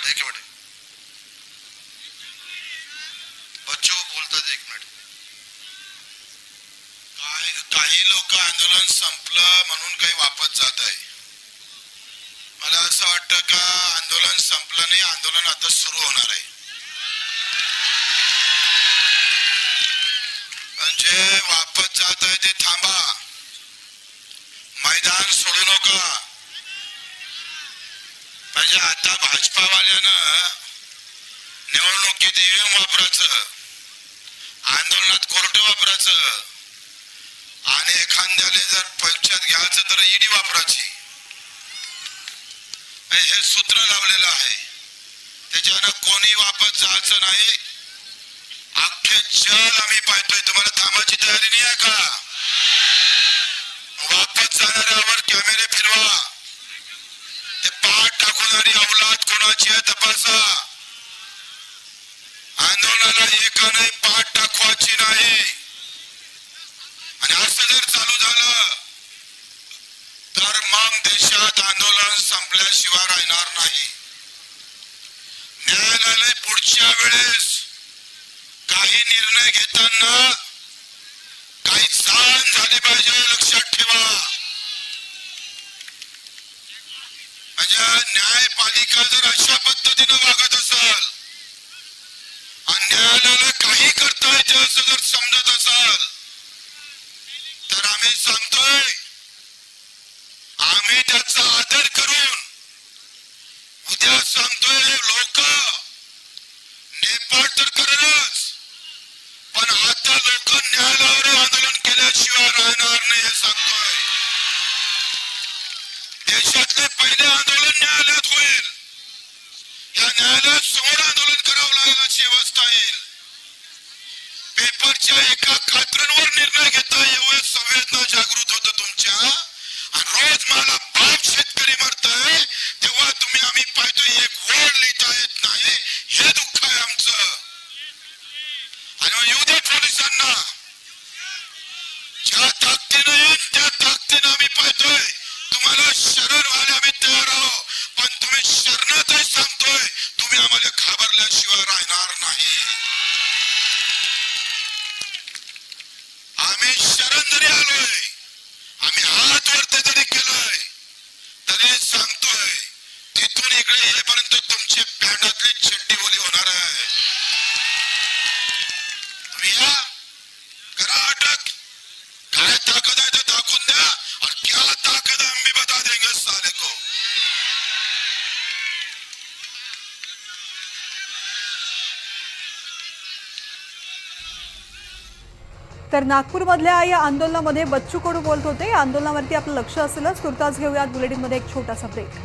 एक मिनिट बच्चो बोलतात एक मिनिट काही लोक आंदोलन संपलं म्हणून काही वापस जात आहे मला असं वाटतं का आंदोलन संपलं नाही आंदोलन आता सुरू होणार आहे म्हणजे वापस जात आहे ते थांबा मैदान सोडू नका म्हणजे आता भाजपावाल्यानं निवडणुकीत ईव्हीएम वापरायचं आंदोलनात कोर्ट वापरायचं आणि एखाद्याने जर पक्षात घ्यायचं तर ईडी वापरायची हे सूत्र लावलेलं आहे त्याच्यानं कोणी वापस जायचं नाही अख्खे जग आम्ही पाहतोय तुम्हाला थांबायची तयारी नाही आहे का वापस जाणाऱ्यावर कॅमेरे फिरवा ते पाठ टाकणारी औलाद कोणाची आहे तपासा आंदोलनाला एकाने पाठ टाकवायची नाही आणि असं जर चालू झालं तर मग देशात आंदोलन संपल्याशिवाय राहणार नाही न्यायालयाने पुढच्या वेळेस काही निर्णय घेताना काही जाण झाली पाहिजे लक्षात ठेवा म्हणजे न्यायपालिका जर अशा पद्धतीने वागत असेल आणि न्यायालयाला काही करता येते असं जर समजत असेल तर आम्ही सांगतोय आम्ही त्याचा आदर करून उद्या सांगतोय लोक नेपाळ तर करेलच पण आता लोक न्यायालयावर आंदोलन केल्याशिवाय राहणार नाही हे सांगतोय देशातले पहिले आंदोलन न्यायालयात होईल या न्यायालयात समोर आंदोलन करावं लागेल अशी व्यवस्था येईल पेपरच्या एका कात्रणवर निर्णय घेता एवढे संवेदना जागृत होत तुमच्या आणि रोज मला बाप शेतकरी मरतोय तेव्हा तुम्ही आम्ही पाहतोय एक वर्ड लिहिता येत नाही हे दुःख आहे आमचं आणि येऊ दे पोलिसांना ज्या ताकदीने येईल त्या ताकदीने आम्ही पाहतोय तुम्हाला शरण व्हायला आम्ही तयार आहोत पण तुम्ही शरणातही सांगतोय तुम्ही आम्हाला घाबरल्याशिवाय राहणार नाही आम्ही शरण जरी आलोय आम्ही हात वरती जरी केलोय तरी सांगतोय तिथून इकडे येईपर्यंत तुमची पॅन्टातली चड्डी ओली होणार आहे तुम्ही या करा अटक काय ताकद आहे ते दाखवून द्या और क्या ताकद है हम भी बता देंगे साले को तर नागपूरमधल्या या आंदोलनामध्ये बच्चू कडू बोलत होते आंदोलनावरती आपलं लक्ष असेलच तुर्तास घेऊयात बुलेटिनमध्ये एक छोटासा ब्रेक